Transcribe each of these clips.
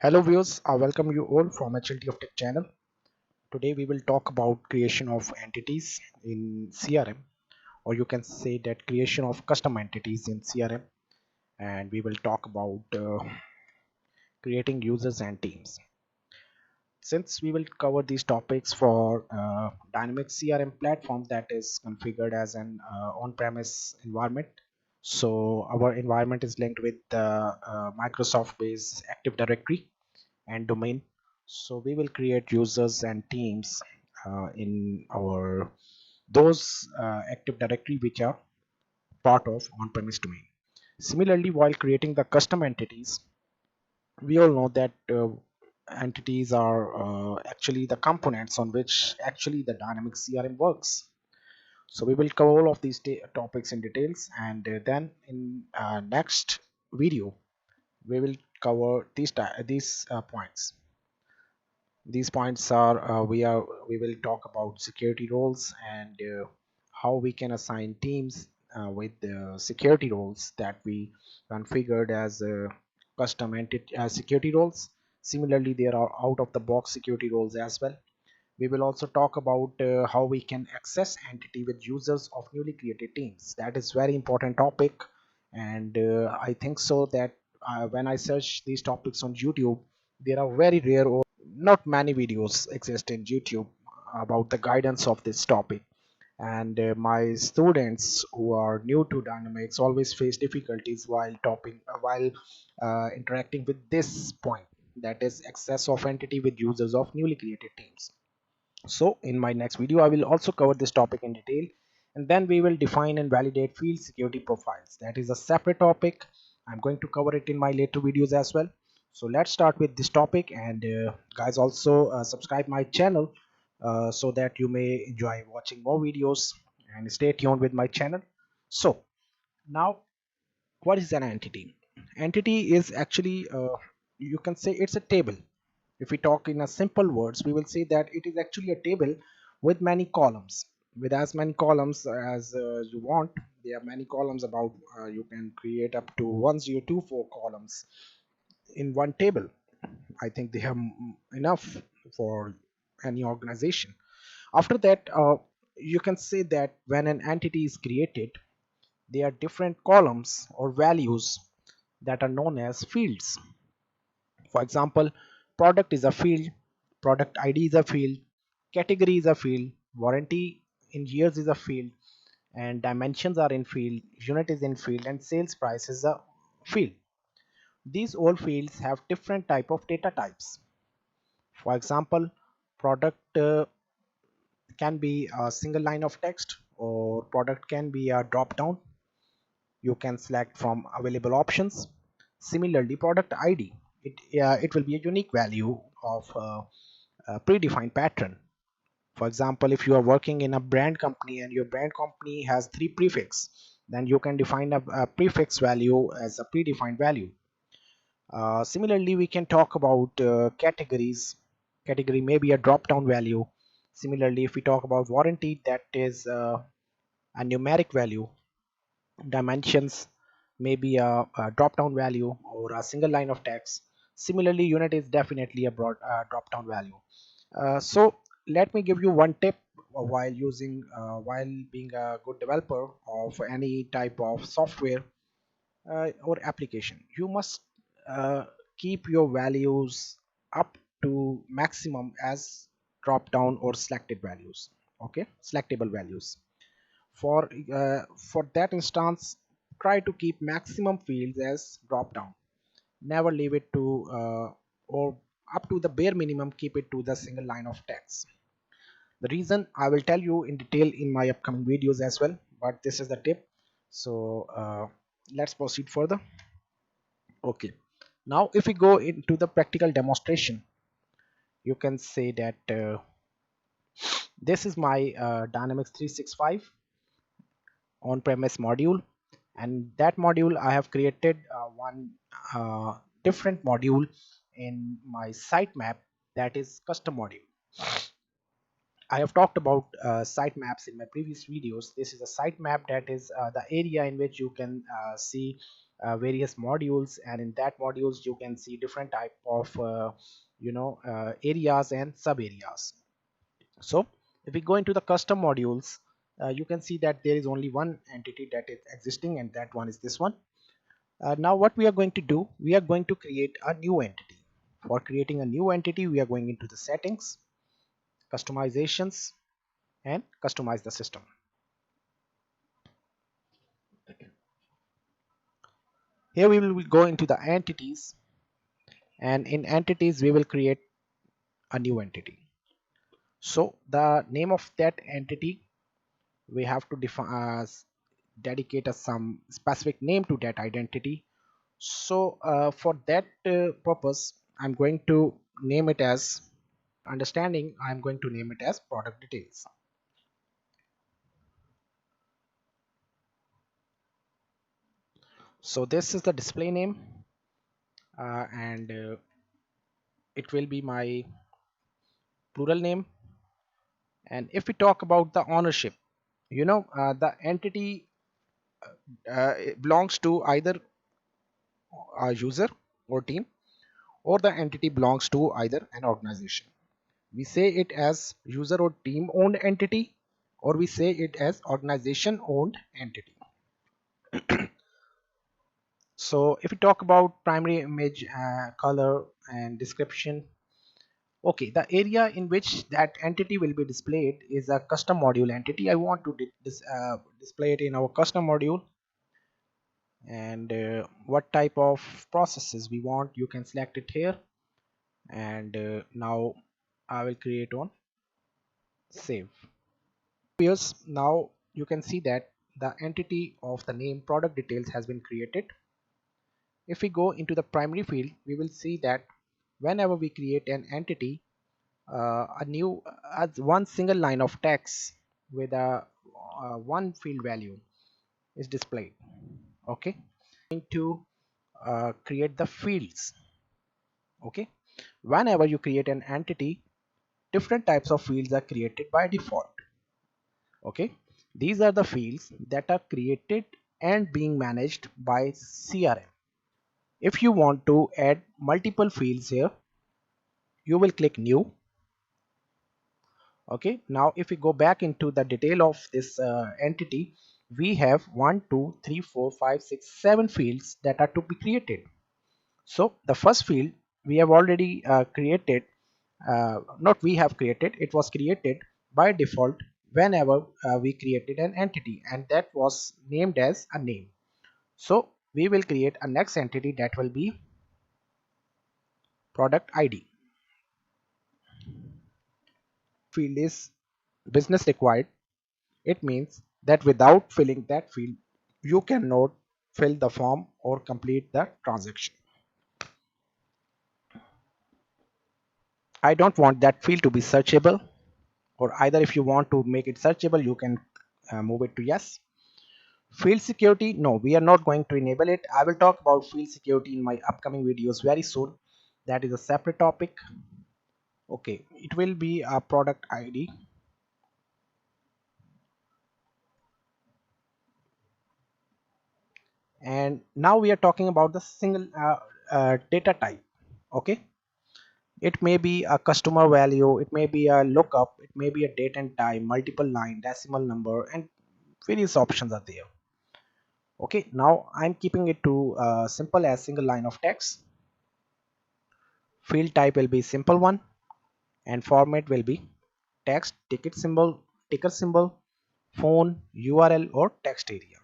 Hello viewers, I welcome you all from HLT of Tech channel. Today we will talk about creation of entities in CRM, or you can say that creation of custom entities in CRM, and we will talk about creating users and teams. Since we will cover these topics for Dynamics CRM platform that is configured as an on-premise environment. So our environment is linked with the Microsoft-based Active Directory and domain. So we will create users and teams in our those Active Directory which are part of on-premise domain. Similarly, while creating the custom entities, we all know that entities are actually the components on which actually the dynamic CRM works. So we will cover all of these topics in details, and then in next video we will cover these points. These points are we will talk about security roles and how we can assign teams with the security roles that we configured as custom entity security roles. Similarly, there are out of the box security roles as well. We will also talk about how we can access entity with users of newly created teams. That is very important topic, and I think so that when I search these topics on YouTube, there are very rare or not many videos exist in YouTube about the guidance of this topic. And my students who are new to dynamics always face difficulties while interacting with this point, that is access of entity with users of newly created teams. So in my next video, I will also cover this topic in detail, and then we will define and validate field security profiles. That is a separate topic. I'm going to cover it in my later videos as well. So let's start with this topic, and guys, also subscribe my channel so that you may enjoy watching more videos, and stay tuned with my channel. So now, what is an entity? Entity is actually you can say it's a table. If we talk in a simple words, we will say that it is actually a table with many columns, with as many columns as you want. There are many columns, about you can create up to 1024 columns in one table. I think they have enough for any organization. After that, you can say that when an entity is created, there are different columns or values that are known as fields. For example, product is a field, product ID is a field, category is a field, warranty in years is a field, and dimensions are in field, unit is in field, and sales price is a field. These all fields have different type of data types. For example, product can be a single line of text, or product can be a drop down. You can select from available options. Similarly, product ID, it will be a unique value of a predefined pattern. For example, if you are working in a brand company and your brand company has three prefix, then you can define a prefix value as a predefined value. Similarly, we can talk about categories. Category may be a drop down value. Similarly, if we talk about warranty, that is a numeric value. Dimensions may be a drop down value or a single line of text. Similarly, unit is definitely a broad drop down value. So let me give you one tip while being a good developer of any type of software or application. You must uh, keep your values up to maximum as drop down or selected values. Okay, selectable values. For that instance, try to keep maximum fields as drop down. Never leave it to or up to the bare minimum, keep it to the single line of text. The reason I will tell you in detail in my upcoming videos as well, but this is the tip. So let's proceed further. Okay, now if we go into the practical demonstration, you can say that this is my Dynamics 365 on-premise module, and that module I have created one different module in my sitemap, that is custom module. I have talked about sitemaps in my previous videos. This is a sitemap, that is the area in which you can see various modules, and in that modules you can see different type of areas and sub areas. So if we go into the custom modules, you can see that there is only one entity that is existing, and that one is this one. Now what we are going to do, we are going to create a new entity. For creating a new entity, we are going into the settings, customizations, and customize the system. Here we will go into the entities, and in entities we will create a new entity. So the name of that entity, we have to define dedicate some specific name to that identity. So for that purpose, I'm going to name it as understanding. I'm going to name it as product details. So this is the display name, and it will be my plural name. And if we talk about the ownership, the entity it belongs to either a user or team, or the entity belongs to either an organization. We say it as user or team owned entity, or we say it as organization owned entity. So if we talk about primary image, color, and description, okay, the area in which that entity will be displayed is a custom module entity. I want to display it in our custom module. And what type of processes we want, you can select it here. And now I will create on save. Yes, now you can see that the entity of the name product details has been created. If we go into the primary field, we will see that whenever we create an entity, a new one single line of text with a one field value is displayed. Okay, going to create the fields. Okay, whenever you create an entity, different types of fields are created by default. Okay, these are the fields that are created and being managed by CRM. If you want to add multiple fields here, you will click new. Okay, now if we go back into the detail of this entity, we have 1 2 3 4 5 6 7 fields that are to be created. So the first field we have already created, not we have created, it was created by default whenever we created an entity, and that was named as a name. So we will create a next entity that will be product ID. Field is business required. It means that without filling that field, you cannot fill the form or complete the transaction. I don't want that field to be searchable, or either if you want to make it searchable, you can move it to yes. Field security, no, we are not going to enable it. I will talk about field security in my upcoming videos very soon. That is a separate topic. Okay, it will be a product ID. And now we are talking about the single data type. Okay, it may be a customer value, it may be a lookup, it may be a date and time, multiple line, decimal number, and various options are there. Okay, now I'm keeping it to simple as single line of text. Field type will be simple one, and format will be text, ticker symbol, phone, URL, or text area.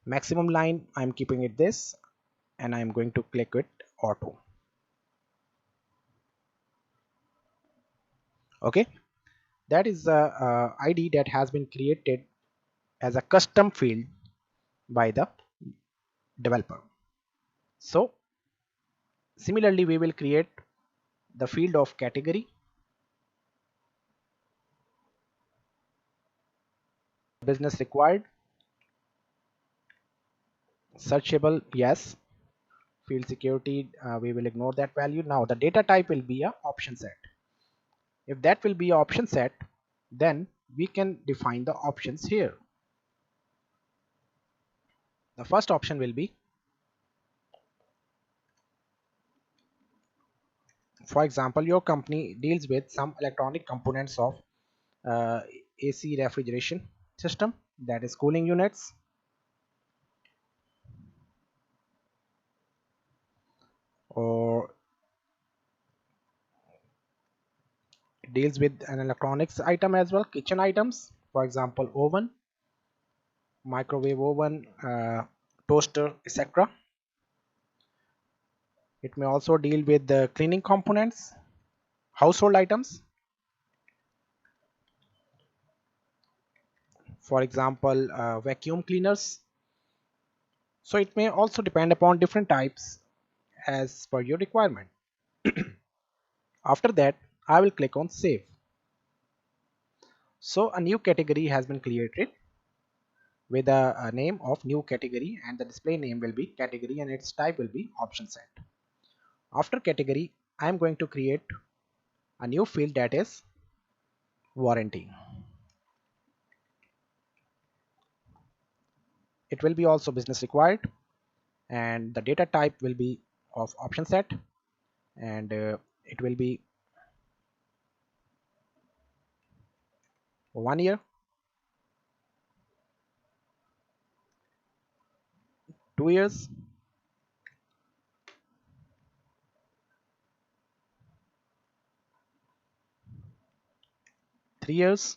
Maximum line, I'm keeping it this, and I'm going to click it auto. Okay, that is the ID that has been created as a custom field by the developer. So similarly, we will create the field of category. Business required, searchable, yes. Field security, we will ignore that value. Now the data type will be a option set. If that will be option set, then we can define the options here. The first option will be, for example, your company deals with some electronic components of uh, AC refrigeration system, that is cooling units, or deals with an electronics item as well, kitchen items, for example oven, microwave oven, toaster, etc. It may also deal with the cleaning components, household items, for example vacuum cleaners. So it may also depend upon different types as per your requirement. After that, I will click on save. So a new category has been created with a name of new category, and the display name will be category and its type will be option set. After category, I am going to create a new field, that is warranty. It will be also business required, and the data type will be of option set, and it will be 1 year, 2 years, 3 years,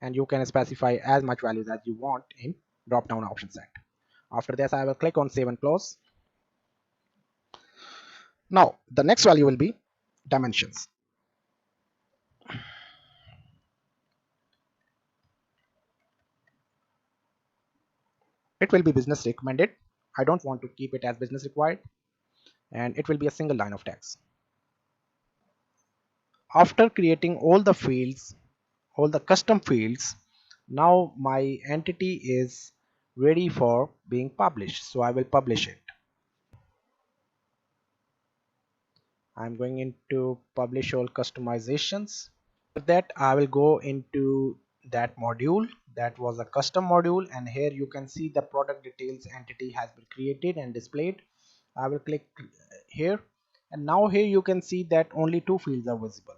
and you can specify as much values as you want in drop down option set. After this, I will click on save and close. Now the next value will be dimensions. It will be business recommended. I don't want to keep it as business required, and it will be a single line of text. After creating all the fields, all the custom fields, now my entity is ready for being published, so I will publish it. I'm going into publish all customizations. With that, I will go into that module. That was a custom module, and here you can see the product details entity has been created and displayed. I will click here, and now here you can see that only two fields are visible.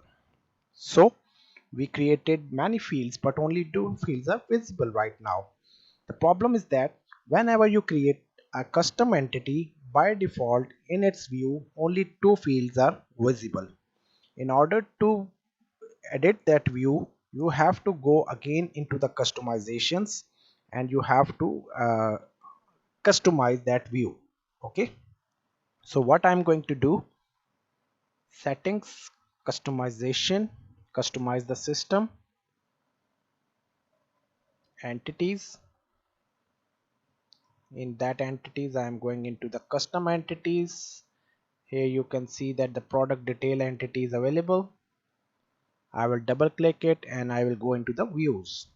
So we created many fields, but only two fields are visible right now. The problem is that whenever you create a custom entity, by default in its view only two fields are visible. In order to edit that view, you have to go again into the customizations, and you have to customize that view. Okay, so what I'm going to do, settings, customization, customize the system, entities. In that entities, I am going into the custom entities. Here you can see that the product detail entity is available. I will double click it and I will go into the views.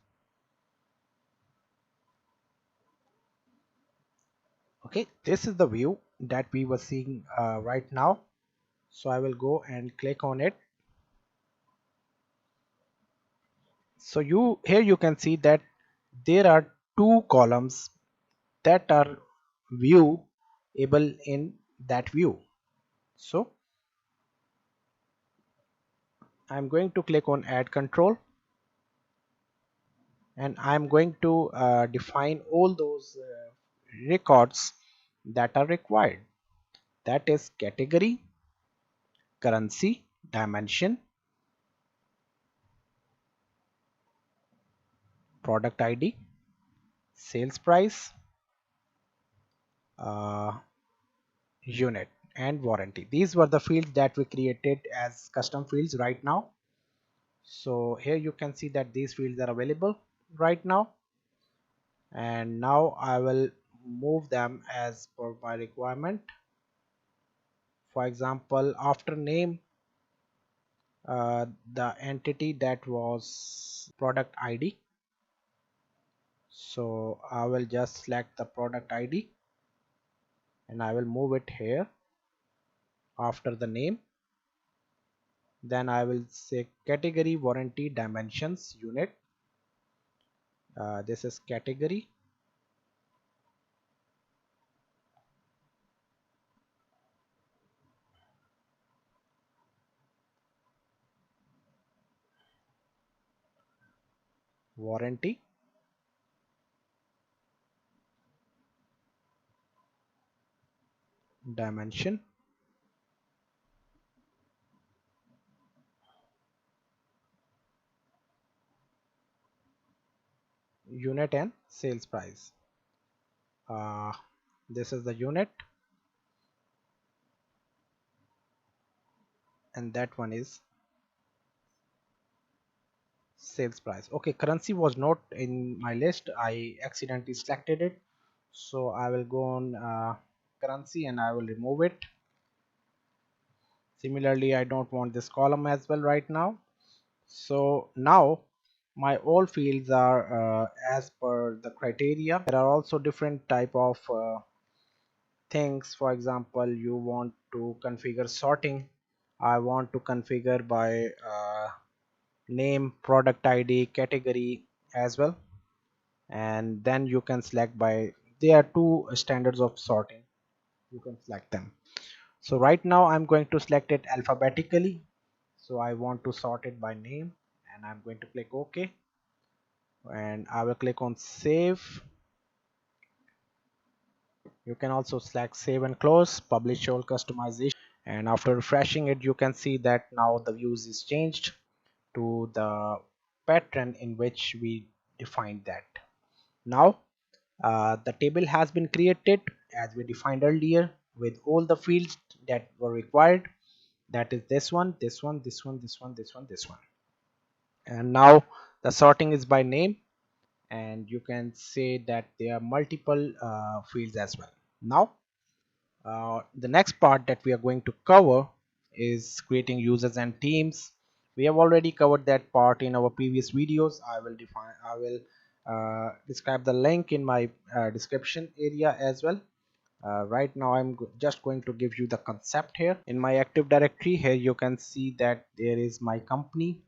Okay, this is the view that we were seeing right now. So I will go and click on it. So here you can see that there are two columns that are viewable in that view. So I'm going to click on add control, and I'm going to define all those records that are required, that is category, currency, dimension, product ID, sales price, uh, unit, and warranty. These were the fields that we created as custom fields right now. So here you can see that these fields are available right now, and now I will move them as per my requirement. For example, after name, the entity that was product ID, so I will just select the product ID and I will move it here after the name. Then I will say category, warranty, dimensions, unit. This is category, warranty, dimension, unit and sales price. uh, this is the unit and that one is sales price. Okay, currency was not in my list, I accidentally selected it, so I will go on currency and I will remove it. Similarly, I don't want this column as well right now. So now my all fields are as per the criteria. There are also different type of things. For example, you want to configure sorting. I want to configure by name, product ID, category as well, and then you can select by, there are two standards of sorting, you can select them. So right now I'm going to select it alphabetically, so I want to sort it by name and I'm going to click OK, and I will click on save. You can also select save and close, publish all customization, and after refreshing it you can see that now the views is changed to the pattern in which we defined that. Now the table has been created as we defined earlier with all the fields that were required, that is this one, this one, this one, this one, this one, this one. And now the sorting is by name, and you can say that there are multiple fields as well. Now the next part that we are going to cover is creating users and teams. We have already covered that part in our previous videos. I will describe the link in my description area as well. Right now I'm just going to give you the concept here. In my Active Directory here you can see that there is my company,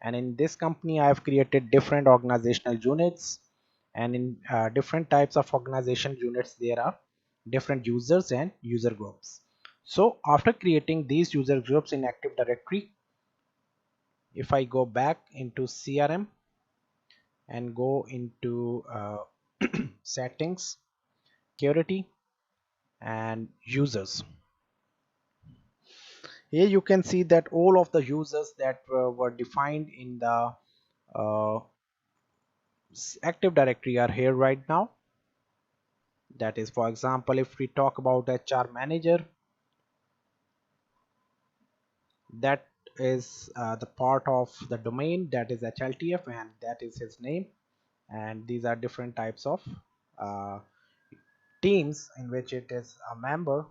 and in this company I have created different organizational units, and in different types of organization units there are different users and user groups. So after creating these user groups in Active Directory, if I go back into CRM and go into settings, security and users, here you can see that all of the users that were defined in the uh, Active Directory are here right now. That is, for example, if we talk about HR manager, that is the part of the domain, that is HLTF, and that is his name. And these are different types of uh, teams in which it is a member,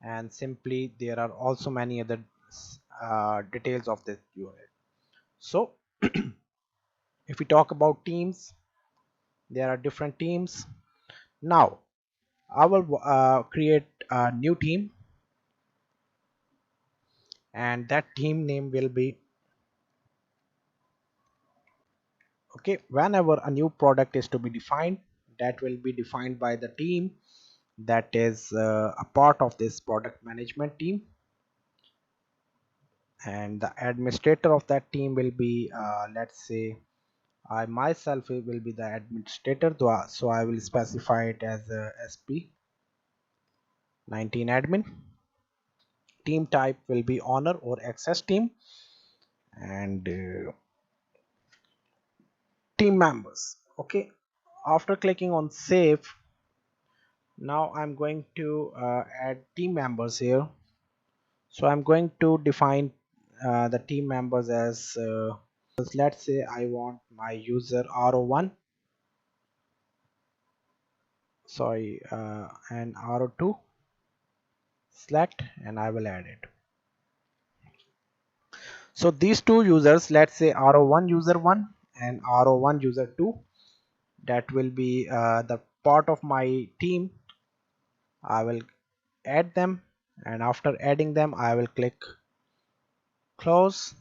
and simply there are also many other details of this unit. So if we talk about teams, there are different teams. Now I will create a new team, and that team name will be, okay, whenever a new product is to be defined, that will be defined by the team that is a part of this product management team, and the administrator of that team will be let's say I myself will be the administrator, so I will specify it as SP 19 admin. Team type will be owner or access team, and team members. Okay, after clicking on save, now I'm going to add team members here. So I'm going to define the team members as let's say I want my user RO1, sorry, and RO2, select, and I will add it. So these two users, let's say RO1 user 1 and RO1 user 2, that will be the part of my team. I will add them, and after adding them I will click close,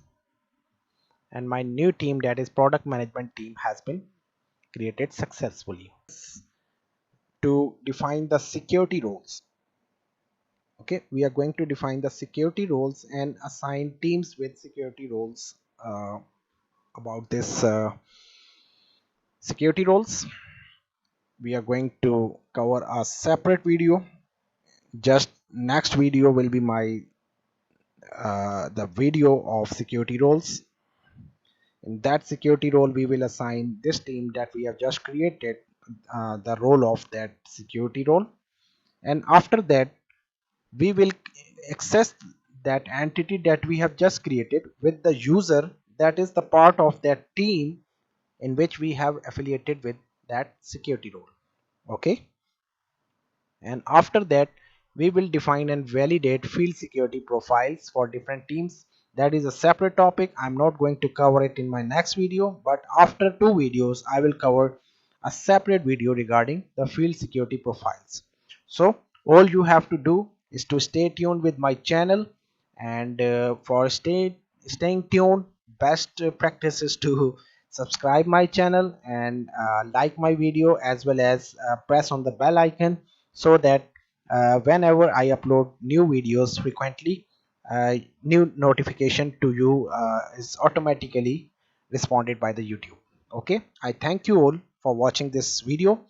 and my new team, that is product management team, has been created successfully. To define the security roles, okay, we are going to define the security roles and assign teams with security roles about this security roles. We are going to cover a separate video. Just next video will be my the video of security roles. In that security role, we will assign this team that we have just created the role of that security role, and after that we will access that entity that we have just created with the user that is the part of that team in which we have affiliated with that security role. Okay, and after that we will define and validate field security profiles for different teams. That is a separate topic. I'm not going to cover it in my next video, but after 2 videos I will cover a separate video regarding the field security profiles. So all you have to do is to stay tuned with my channel, and for staying tuned, best practice is to subscribe my channel and like my video, as well as press on the bell icon, so that whenever I upload new videos frequently, new notification to you is automatically responded by the YouTube. Okay, I thank you all for watching this video.